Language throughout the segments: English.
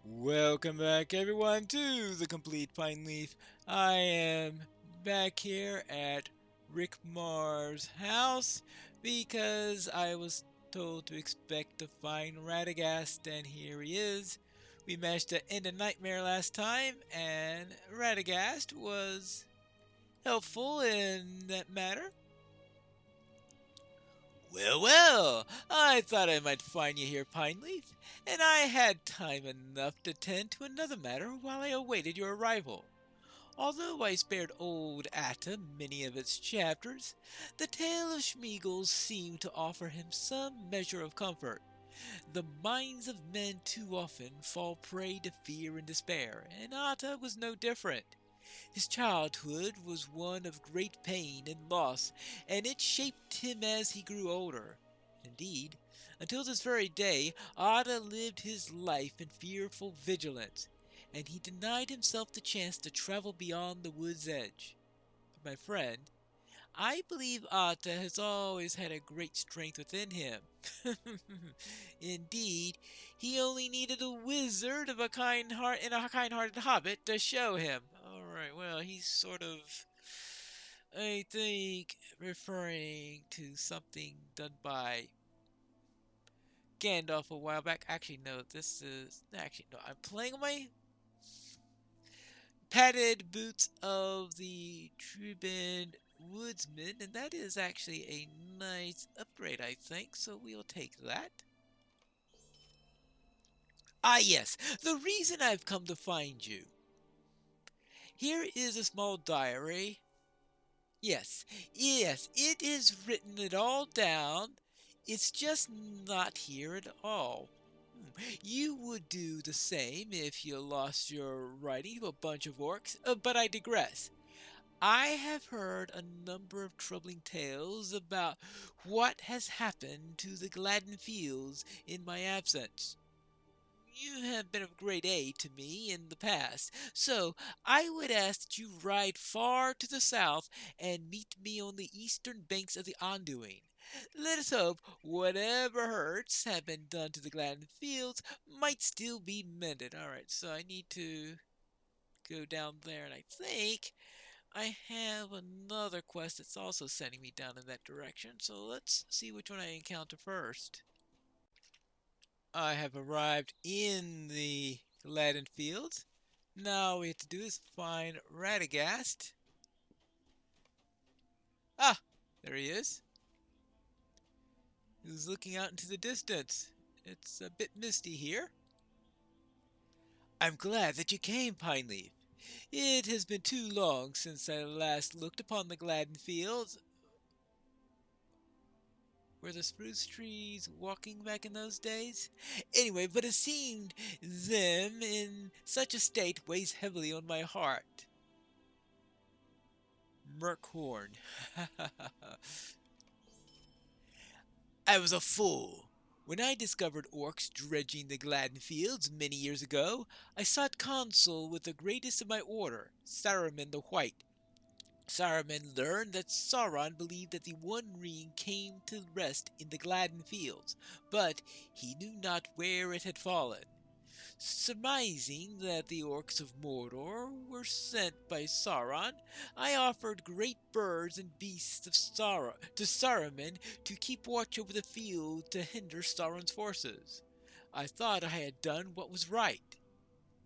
Welcome back, everyone, to the Complete Pineleaf. I am back here at Rick Marr's house because I was told to expect to find Radagast, and here he is. We managed to end a nightmare last time, and Radagast was helpful in that matter. Well, I thought I might find you here, Pineleaf, and I had time enough to tend to another matter while I awaited your arrival. Although I spared old Atta many of its chapters, the tale of Schmeagol seemed to offer him some measure of comfort. The minds of men too often fall prey to fear and despair, and Atta was no different. His childhood was one of great pain and loss, and it shaped him as he grew older. Indeed, until this very day, Ada lived his life in fearful vigilance, and he denied himself the chance to travel beyond the wood's edge. But my friend, I believe Atta has always had a great strength within him. Indeed, he only needed a wizard of a kind heart and a kind-hearted hobbit to show him. All right, well, he's sort of, I think, referring to something done by Gandalf a while back. Actually, no, I'm playing on my padded boots of the Triband Woodsman, and that is actually a nice upgrade, I think, so we'll take that. Ah, yes, the reason I've come to find you. Here is a small diary. Yes, it is written it all down. It's just not here at all. You would do the same if you lost your writing to a bunch of orcs, but I digress. I have heard a number of troubling tales about what has happened to the Gladden Fields in my absence. You have been of great aid to me in the past, so I would ask that you ride far to the south and meet me on the eastern banks of the Anduin. Let us hope whatever hurts have been done to the Gladden Fields might still be mended. Alright, so I need to go down there, and I think I have another quest that's also sending me down in that direction, so let's see which one I encounter first. I have arrived in the Gladden Fields. Now all we have to do is find Radagast. Ah, there he is. He's looking out into the distance. It's a bit misty here. I'm glad that you came, Pineleaf. It has been too long since I last looked upon the Gladden Fields. Were the spruce trees walking back in those days? Anyway, but it seemed them in such a state weighs heavily on my heart. Merkhorn. I was a fool. When I discovered orcs dredging the Gladden Fields many years ago, I sought counsel with the greatest of my order, Saruman the White. Saruman learned that Sauron believed that the One Ring came to rest in the Gladden Fields, but he knew not where it had fallen. Surmising that the orcs of Mordor were sent by Sauron, I offered great birds and beasts of to Saruman to keep watch over the field to hinder Sauron's forces. I thought I had done what was right.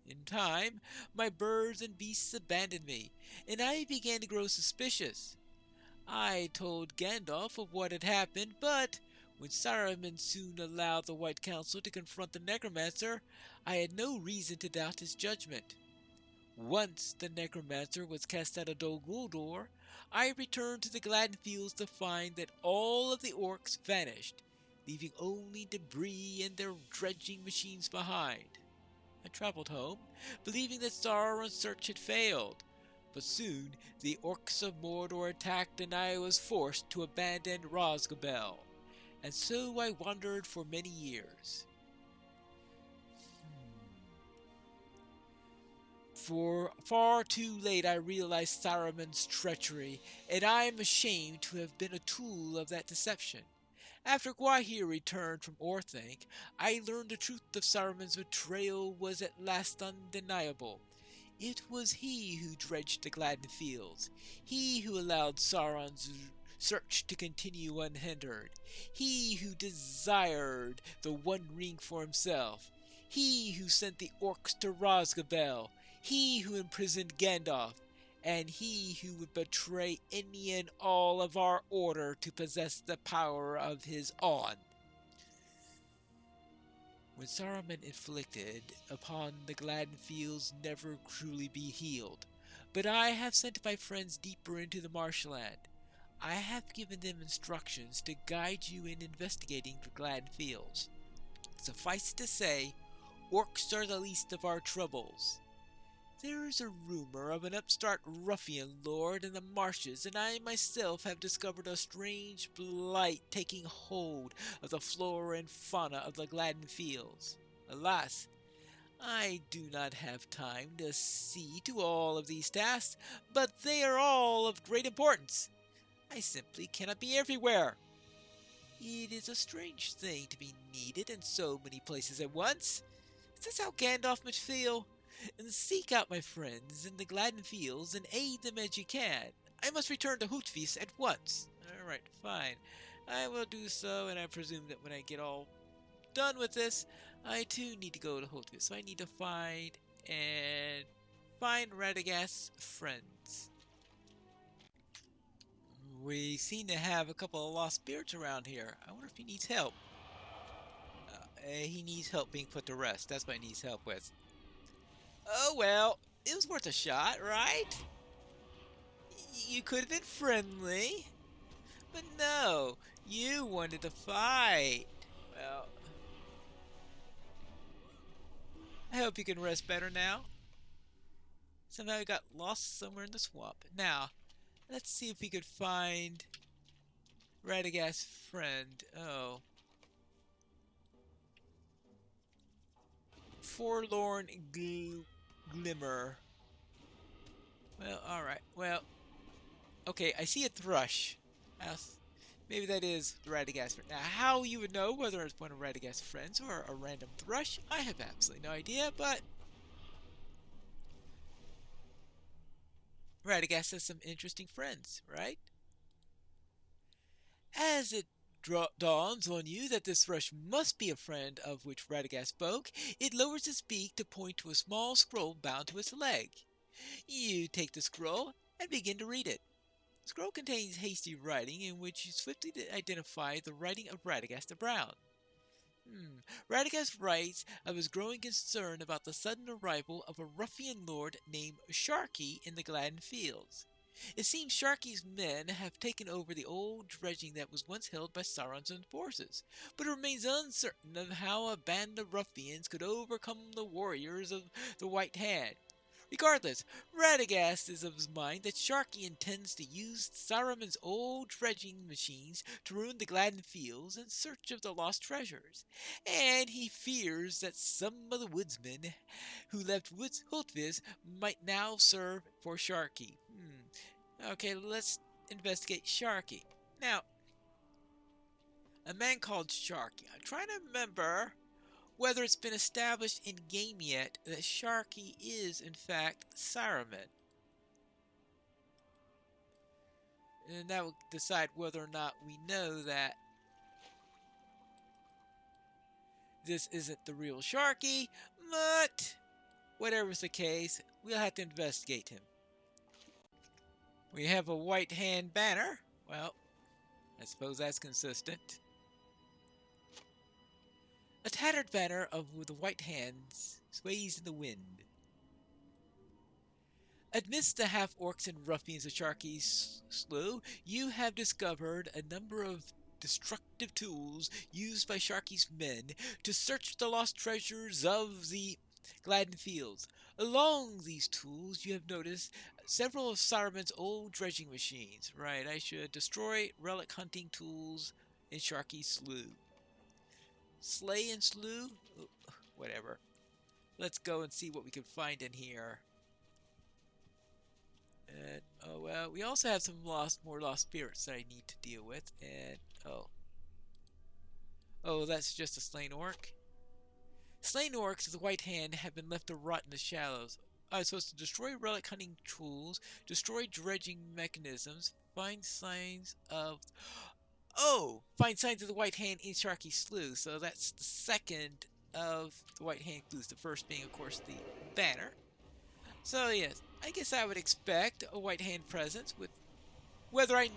In time, my birds and beasts abandoned me, and I began to grow suspicious. I told Gandalf of what had happened, but when Saruman soon allowed the White Council to confront the Necromancer, I had no reason to doubt his judgment. Once the Necromancer was cast out of Dol Guldur, I returned to the Gladden Fields to find that all of the orcs vanished, leaving only debris and their dredging machines behind. I traveled home, believing that Sauron's search had failed. But soon the orcs of Mordor attacked, and I was forced to abandon Rosgobel. And so I wandered for many years. For far too late I realized Saruman's treachery, and I am ashamed to have been a tool of that deception. After Gwahir returned from Orthanc, I learned the truth of Saruman's betrayal was at last undeniable. It was he who dredged the Gladden Fields, he who allowed Sauron's search to continue unhindered, he who desired the One Ring for himself, he who sent the orcs to Rosgobel, he who imprisoned Gandalf, and he who would betray any and all of our order to possess the power of his own. When Saruman inflicted upon the Gladden Fields never truly be healed, but I have sent my friends deeper into the marshland. I have given them instructions to guide you in investigating the Gladden Fields. Suffice to say, orcs are the least of our troubles. There is a rumor of an upstart ruffian lord in the marshes, and I myself have discovered a strange blight taking hold of the flora and fauna of the Gladden Fields. Alas, I do not have time to see to all of these tasks, but they are all of great importance. I simply cannot be everywhere. It is a strange thing to be needed in so many places at once. Is this how Gandalf must feel? And seek out my friends in the Gladden Fields and aid them as you can. I must return to Hootfeast at once. Alright, fine. I will do so, and I presume that when I get all done with this, I too need to go to Hootfeast. So I need to find Radagast's friends. We seem to have a couple of lost spirits around here. I wonder if he needs help. He needs help being put to rest. That's what he needs help with. Oh well, it was worth a shot, right? You could have been friendly. But no, you wanted to fight. Well, I hope you can rest better now. Somehow you got lost somewhere in the swamp. Now, let's see if we could find Radagast's friend. Oh. Forlorn Glimmer. Well, alright. Well, okay, I see a thrush. Maybe that is Radagast's friend. Now, how you would know whether it's one of Radagast's friends or a random thrush, I have absolutely no idea, but Radagast has some interesting friends, right? As it dawns on you that this thrush must be a friend of which Radagast spoke, it lowers its beak to point to a small scroll bound to its leg. You take the scroll and begin to read it. The scroll contains hasty writing in which you swiftly identify the writing of Radagast the Brown. Radagast writes of his growing concern about the sudden arrival of a ruffian lord named Sharky in the Gladden Fields. It seems Sharky's men have taken over the old dredging that was once held by Sauron's own forces, but it remains uncertain of how a band of ruffians could overcome the warriors of the White Hand. Regardless, Radagast is of his mind that Sharky intends to use Saruman's old dredging machines to ruin the Gladden Fields in search of the lost treasures, and he fears that some of the woodsmen who left Hootfist might now serve for Sharky. Okay, let's investigate Sharky. Now, a man called Sharky. I'm trying to remember whether it's been established in game yet that Sharky is in fact Saruman. And that will decide whether or not we know that this isn't the real Sharky, but whatever's the case, we'll have to investigate him. We have a White Hand banner. Well, I suppose that's consistent. A tattered banner with the white hands sways in the wind. Amidst the half-orcs and ruffians of Sharky's slew, you have discovered a number of destructive tools used by Sharky's men to search the lost treasures of the Gladden Fields. Along these tools, you have noticed several of Saruman's old dredging machines. Right, I should destroy relic hunting tools in Sharky's slew. Slay and slew? Whatever. Let's go and see what we can find in here. And, oh well, we also have some more lost spirits that I need to deal with. And, oh. Oh, that's just a slain orc. Slain orcs of the White Hand have been left to rot in the shallows. I was supposed to destroy relic hunting tools, destroy dredging mechanisms, find signs of... Oh! Find signs of the White Hand in Sharky Slough. So that's the second of the White Hand clues. The first being, of course, the banner. So, yes, I guess I would expect a White Hand presence with... Whether I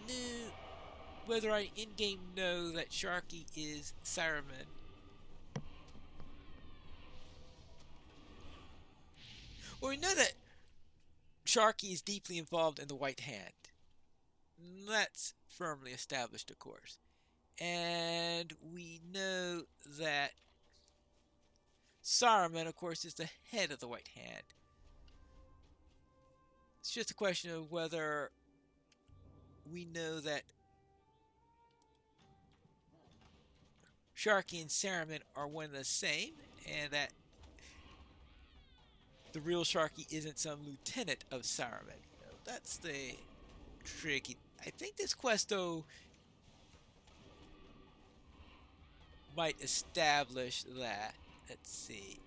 in-game know that Sharky is Saruman. Well, we know that Sharky is deeply involved in the White Hand. That's firmly established, of course. And we know that Saruman, of course, is the head of the White Hand. It's just a question of whether we know that Sharky and Saruman are one and the same, and that the real Sharky isn't some lieutenant of Saruman. You know, that's the tricky. I think this quest, though, might establish that. Let's see.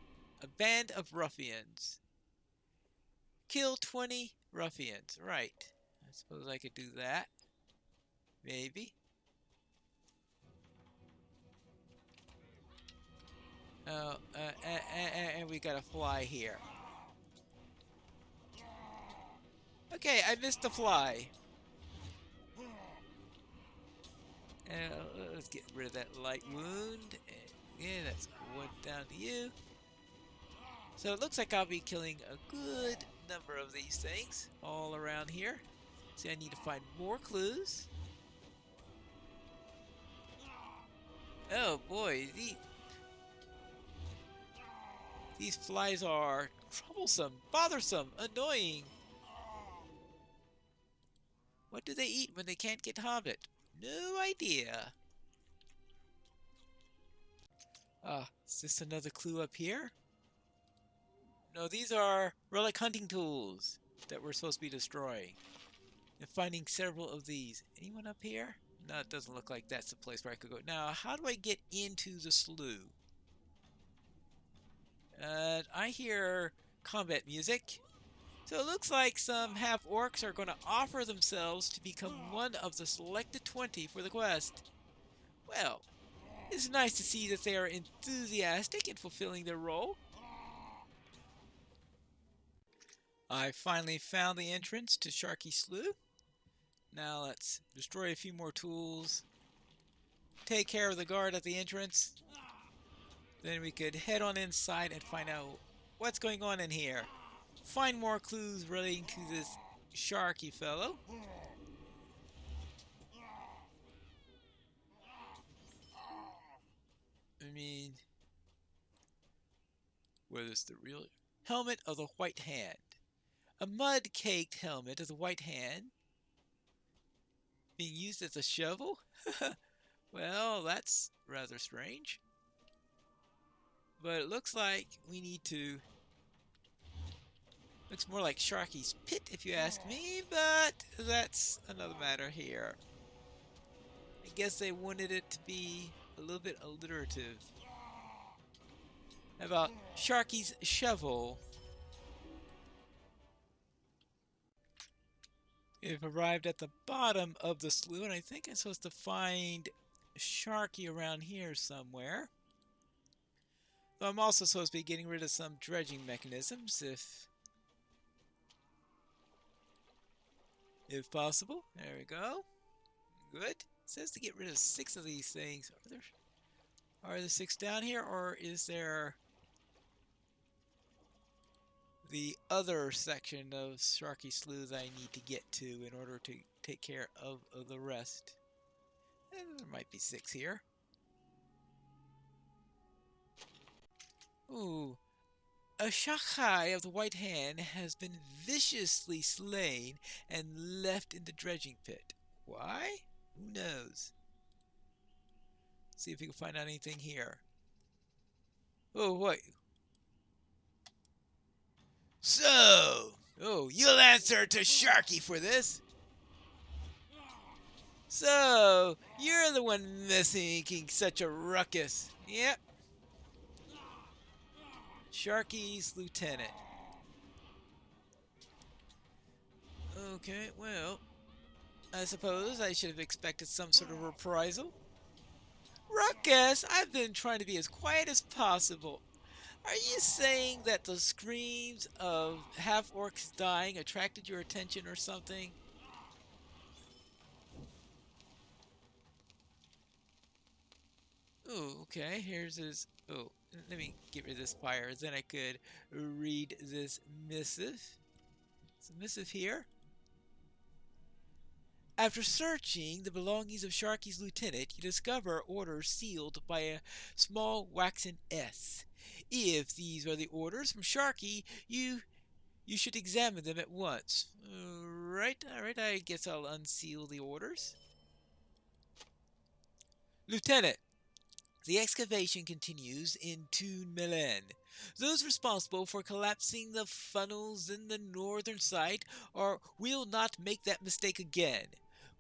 A band of ruffians. Kill 20 ruffians. Right. I suppose I could do that. Maybe. Oh, and we gotta fly here. Okay, I missed the fly. Let's get rid of that light wound. And yeah, that's one down to you. So it looks like I'll be killing a good number of these things all around here. See, I need to find more clues. Oh boy, these flies are troublesome, bothersome, annoying. What do they eat when they can't get Hobbit? No idea. Is this another clue up here? No, these are relic hunting tools that we're supposed to be destroying. And finding several of these. Anyone up here? No, it doesn't look like that's the place where I could go. Now, how do I get into the slough? I hear combat music. So it looks like some half-orcs are going to offer themselves to become one of the selected 20 for the quest. Well, it's nice to see that they are enthusiastic in fulfilling their role. I finally found the entrance to Sharky Slough. Now let's destroy a few more tools. Take care of the guard at the entrance. Then we could head on inside and find out what's going on in here. Find more clues relating to this Sharky fellow. I mean, whether it's the real helmet of the White Hand. A mud-caked helmet of the White Hand being used as a shovel? Well, that's rather strange. But it looks like we need to... Looks more like Sharky's pit, if you ask me, but that's another matter here. I guess they wanted it to be a little bit alliterative. How about Sharky's shovel? We've arrived at the bottom of the slough, and I think I'm supposed to find Sharky around here somewhere. Though I'm also supposed to be getting rid of some dredging mechanisms, if possible. There we go. Good. It says to get rid of 6 of these things. Are there 6 down here, or is there the other section of Sharky Slough that I need to get to in order to take care of the rest? And there might be 6 here. Ooh. A Shakai of the White Hand has been viciously slain and left in the dredging pit. Why? Who knows? Let's see if we can find out anything here. Oh, wait. So, you'll answer to Sharky for this. So, you're the one making such a ruckus. Yep, Sharky's lieutenant. Okay, well, I suppose I should have expected some sort of reprisal. Ruckus, I've been trying to be as quiet as possible. Are you saying that the screams of half-orcs dying attracted your attention or something? Oh, okay, here's his... Oh, let me get rid of this fire, then I could read this missive. It's a missive here. After searching the belongings of Sharky's lieutenant, you discover orders sealed by a small waxen S. If these are the orders from Sharky, you should examine them at once. Alright, I guess I'll unseal the orders. Lieutenant, the excavation continues in Toon Melen. Those responsible for collapsing the funnels in the northern side will not make that mistake again.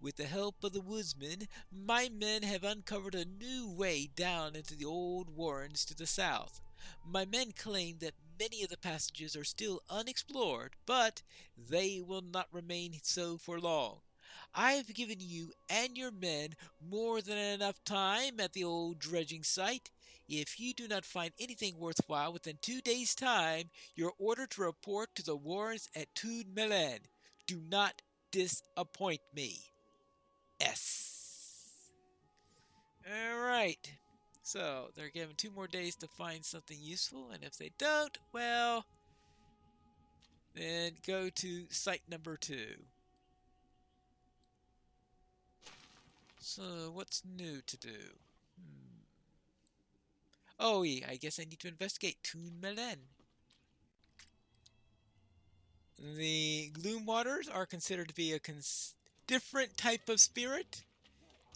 With the help of the woodsmen, my men have uncovered a new way down into the old warrens to the south. My men claim that many of the passages are still unexplored, but they will not remain so for long. I have given you and your men more than enough time at the old dredging site. If you do not find anything worthwhile within 2 days' time, you're ordered to report to the warrens at Toon Melen. Do not disappoint me. S. Alright. So, they're given 2 more days to find something useful, and if they don't, well, then go to site number 2. So, what's new to do? Oh, yeah, I guess I need to investigate Toon Melen. The Gloom Waters are considered to be a different type of spirit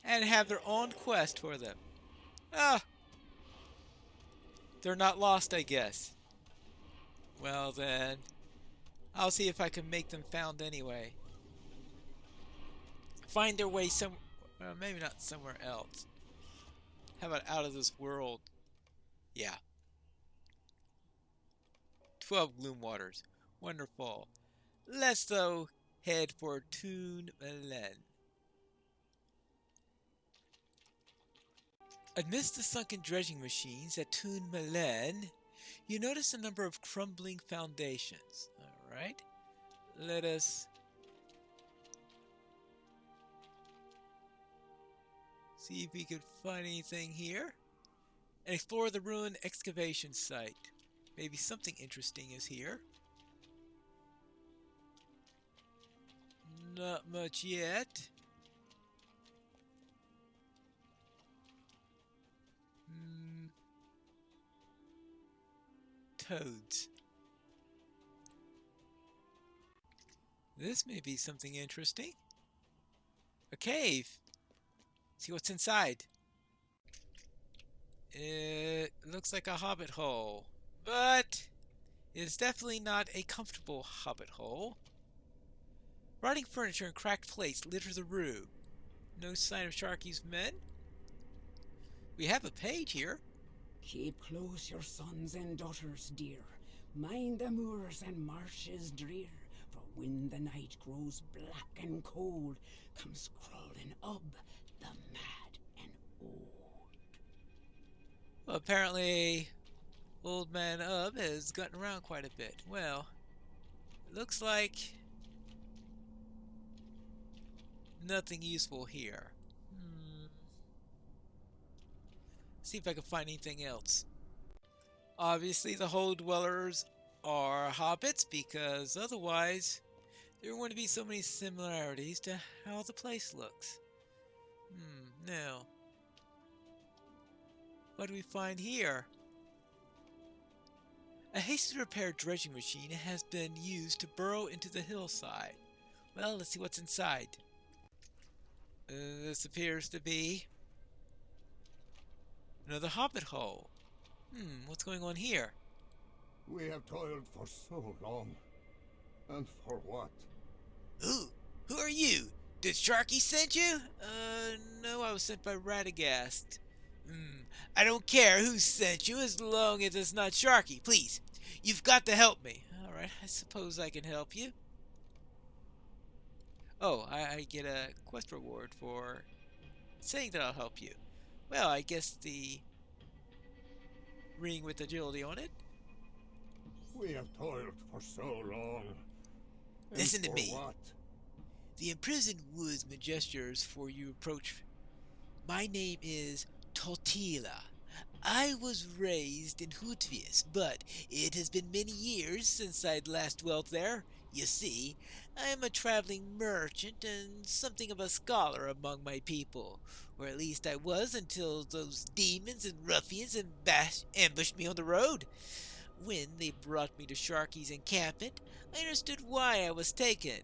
and have their own quest for them. Ah, they're not lost, I guess. Well, then, I'll see if I can make them found anyway. Find their way some... Well, maybe not somewhere else. How about out of this world? Yeah. 12 Gloom Waters. Wonderful. Let's, though, head for Toon Melen. Amidst the sunken dredging machines at Toon Melen, you notice a number of crumbling foundations. Alright. Let us see if we can find anything here. And explore the ruined excavation site. Maybe something interesting is here. Not much yet. Toads. This may be something interesting. A cave. See what's inside. It looks like a hobbit hole, but it's definitely not a comfortable hobbit hole. Rotting furniture and cracked plates litter the room. No sign of Sharky's men. We have a page here. Keep close your sons and daughters, dear. Mind the moors and marshes drear. For when the night grows black and cold, comes crawling up the mad and old. Well, apparently, Old Man Ub has gotten around quite a bit. Well, it looks like nothing useful here. See if I can find anything else. Obviously, the Hole Dwellers are hobbits, because otherwise there wouldn't be so many similarities to how the place looks. Now, what do we find here? A hastily repaired dredging machine has been used to burrow into the hillside. Well, let's see what's inside. This appears to be another hobbit hole. What's going on here? We have toiled for so long. And for what? Who are you? Did Sharky send you? No, I was sent by Radagast. I don't care who sent you as long as it's not Sharky. Please, you've got to help me. Alright, I suppose I can help you. Oh, I get a quest reward for saying that I'll help you. Well, I guess the ring with agility on it. We have toiled for so long. And Listen to for me. what? The imprisoned woodsman gestures for you approach. My name is Tortilla. I was raised in Hutvius, but it has been many years since I'd last dwelt there. You see, I am a traveling merchant and something of a scholar among my people, or at least I was until those demons and ruffians ambushed me on the road. When they brought me to Sharky's encampment, I understood why I was taken.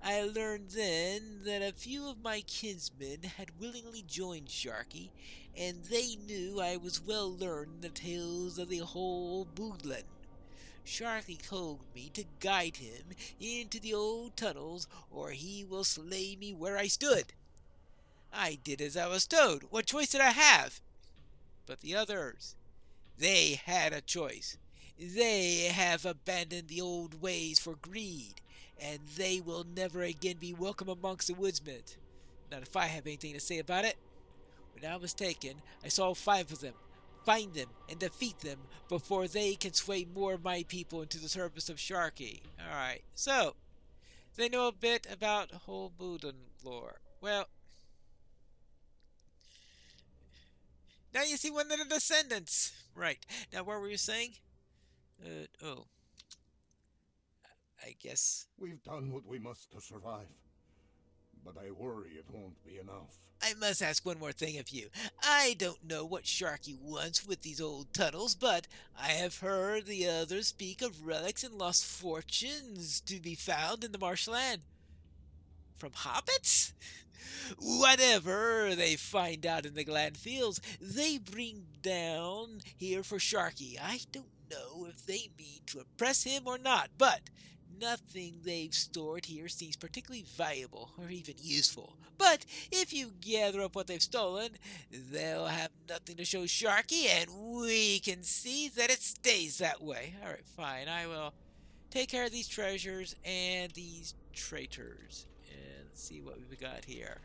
I learned then that a few of my kinsmen had willingly joined Sharky, and they knew I was well learned in the tales of the whole Boodland. Sharky told me to guide him into the old tunnels, or he will slay me where I stood. I did as I was told. What choice did I have? But the others, they had a choice. They have abandoned the old ways for greed, and they will never again be welcome amongst the woodsmen. Not if I have anything to say about it. When I was taken, I saw 5 of them. Find them and defeat them before they can sway more of my people into the service of Sharky. Alright, so they know a bit about whole Buddha lore. Well, now you see one of the descendants. Right. Now, what were you saying? Oh, I guess. We've done what we must to survive. But I worry it won't be enough. I must ask one more thing of you. I don't know what Sharky wants with these old tunnels, but I have heard the others speak of relics and lost fortunes to be found in the marshland. From hobbits? Whatever they find out in the Glad Fields, they bring down here for Sharky. I don't know if they mean to impress him or not, but nothing they've stored here seems particularly valuable or even useful. But if you gather up what they've stolen, they'll have nothing to show Sharky, and we can see that it stays that way. Alright, fine. I will take care of these treasures and these traitors. And see what we've got here.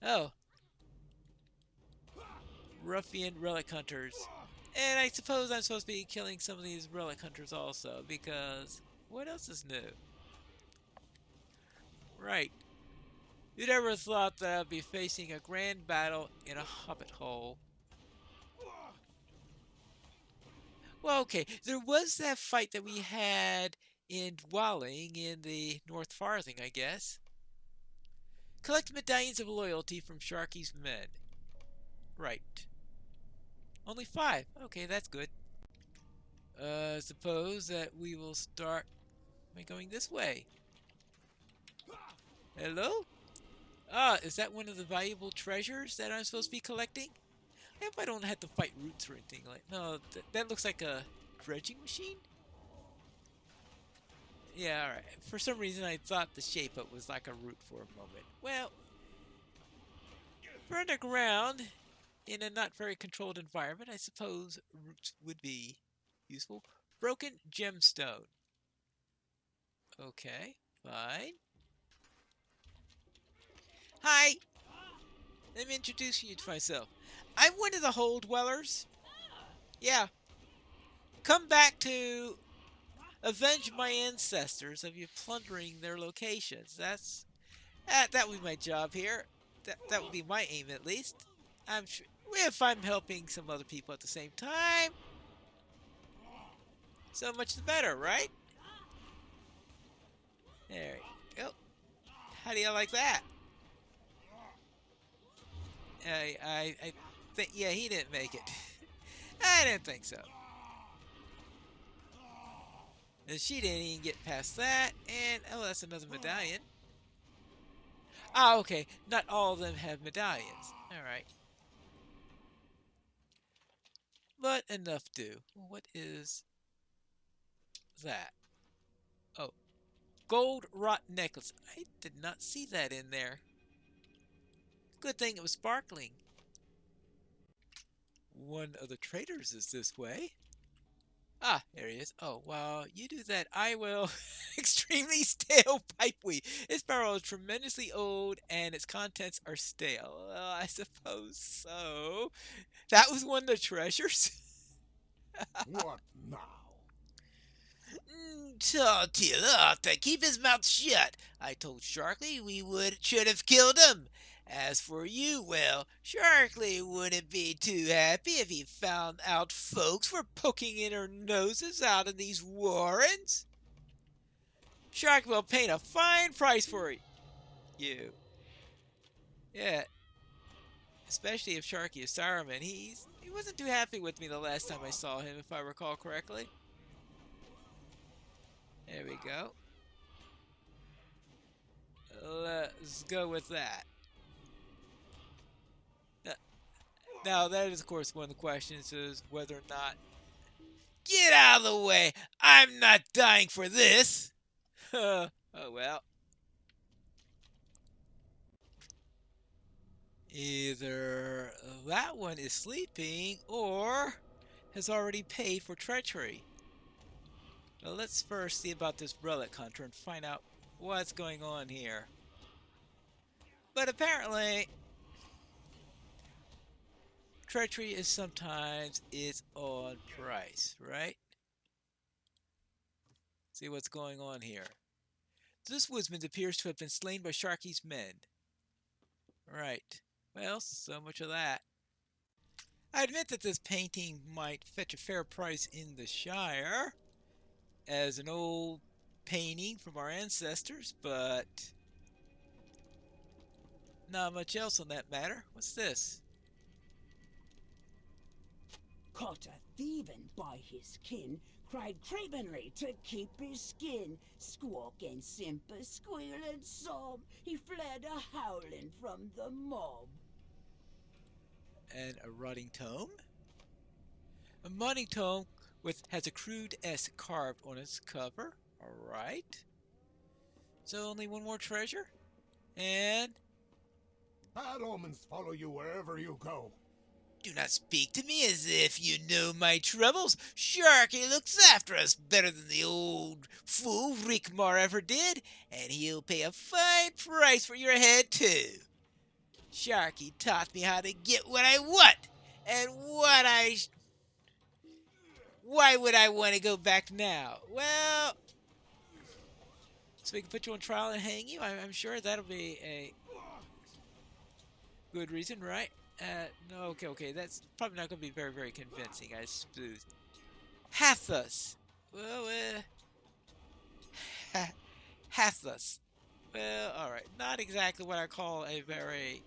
Oh. Ruffian relic hunters. And I suppose I'm supposed to be killing some of these relic hunters also, because what else is new? Right. You'd ever thought that I'd be facing a grand battle in a hobbit hole? Well, okay, there was that fight that we had in Dwelling in the North Farthing, I guess. Collect medallions of loyalty from Sharky's men. Right. Only 5. Okay, that's good. Suppose that we will start by going this way. Hello? Ah, is that one of the valuable treasures that I'm supposed to be collecting? I hope I don't have to fight roots or anything like. No, that looks like a dredging machine. Yeah, alright. For some reason I thought the shape up was like a root for a moment. Well, for underground, in a not very controlled environment, I suppose roots would be useful. Broken gemstone. Okay, fine. Hi! Let me introduce you to myself. I'm one of the Hole Dwellers. Yeah. Come back to avenge my ancestors of you plundering their locations. That would be my job here. That would be my aim at least. I'm sure if I'm helping some other people at the same time, so much the better, right? There you go. How do you like that? I think, yeah, he didn't make it. I didn't think so. And she didn't even get past that. And, oh, that's another medallion. Ah, okay. Not all of them have medallions. Alright. But enough do. What is that? Oh. Gold wrought necklace. I did not see that in there. Good thing it was sparkling. One of the traders is this way. Ah, there he is. Oh, well, you do that. I will. Extremely stale pipeweed. This barrel is tremendously old and its contents are stale. Well, I suppose so. That was one of the treasures? What now? Tell Tila to keep his mouth shut. I told Sharkly we should have killed him. As for you, well, Sharkly wouldn't be too happy if he found out folks were poking in their noses out in these warrens. Shark will pay a fine price for you. Yeah, especially if Sharky is Saruman. He wasn't too happy with me the last time I saw him, if I recall correctly. There we go. Let's go with that. Now, that is, of course, one of the questions is whether or not... Get out of the way! I'm not dying for this! Oh, well. Either that one is sleeping or has already paid for treachery. Now, let's first see about this relic hunter and find out what's going on here. But apparently... treachery is sometimes its own price, right? See what's going on here. This woodsman appears to have been slain by Sharky's men. Right. Well, so much of that. I admit that this painting might fetch a fair price in the Shire as an old painting from our ancestors, but not much else on that matter. What's this? Caught a thieving by his kin, cried cravenly to keep his skin. Squawk and simper, squeal and sob, he fled a howling from the mob. And a rotting tome? A modding tome has a crude S carved on its cover. Alright. So only one more treasure? And... Bad omens follow you wherever you go. do not speak to me as if you know my troubles. Sharky looks after us better than the old fool Rickmar ever did, and he'll pay a fine price for your head, too. Sharky taught me how to get what I want, and why would I want to go back now? Well, so we can put you on trial and hang you? I'm sure that'll be a good reason, right? No, okay, that's probably not going to be very, very convincing, I suppose. Hathus. Well, Hathus. Well, alright, not exactly what I call a very...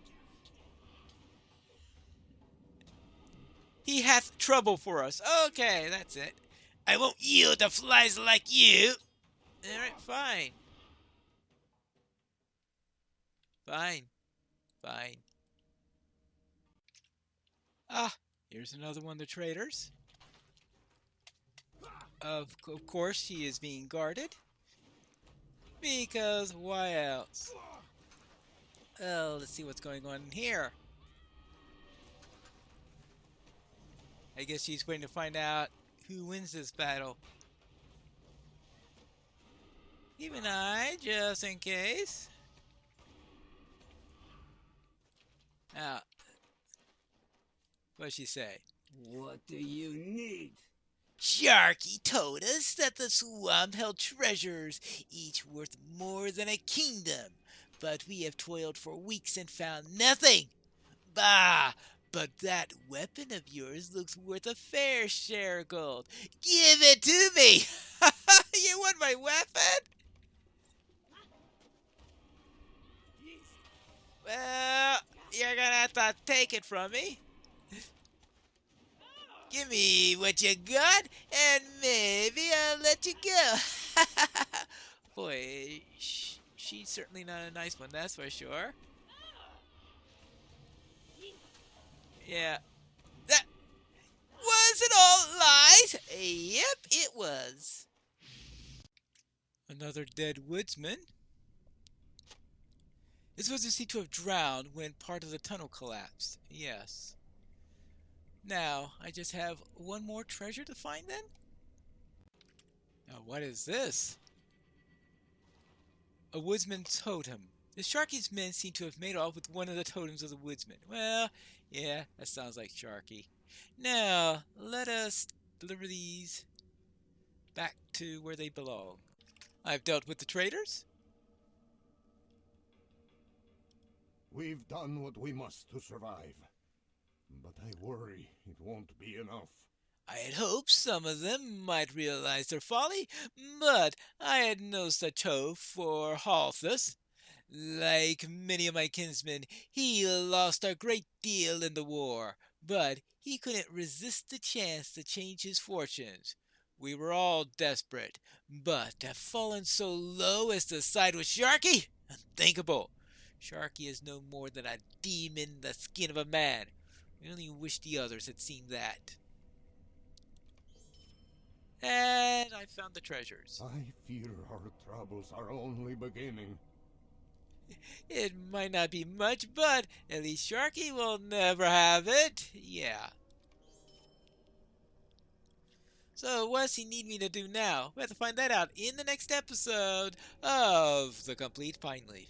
He hath trouble for us. Okay, that's it. I won't yield to flies like you. Alright, fine. Fine. Ah, here's another one of the traders. Of course, he is being guarded. Because why else? Oh, let's see what's going on in here. I guess he's waiting to find out who wins this battle. Even I, just in case. Now, what'd she say? What do you need? Sharky told us that the swamp held treasures, each worth more than a kingdom. But we have toiled for weeks and found nothing. Bah! But that weapon of yours looks worth a fair share of gold. Give it to me! You want my weapon? Well, you're gonna have to take it from me. Give me what you got, and maybe I'll let you go. Boy, she's certainly not a nice one, that's for sure. Yeah. That was it all lies? Yep, it was. Another dead woodsman. This woodsman seemed to have drowned when part of the tunnel collapsed. Yes. Now, I just have one more treasure to find then? Now, what is this? A woodsman's totem. The Sharky's men seem to have made off with one of the totems of the woodsman. Well, yeah, that sounds like Sharky. Now, let us deliver these back to where they belong. I've dealt with the traitors. We've done what we must to survive. But I worry it won't be enough. I had hoped some of them might realize their folly, but I had no such hope for Halthus. Like many of my kinsmen, he lost a great deal in the war, but he couldn't resist the chance to change his fortunes. We were all desperate, but to have fallen so low as to side with Sharky? Unthinkable. Sharky is no more than a demon in the skin of a man. We only wish the others had seen that. And I found the treasures. I fear our troubles are only beginning. It might not be much, but at least Sharky will never have it. Yeah. So what does he need me to do now? We have to find that out in the next episode of The Complete Pineleaf.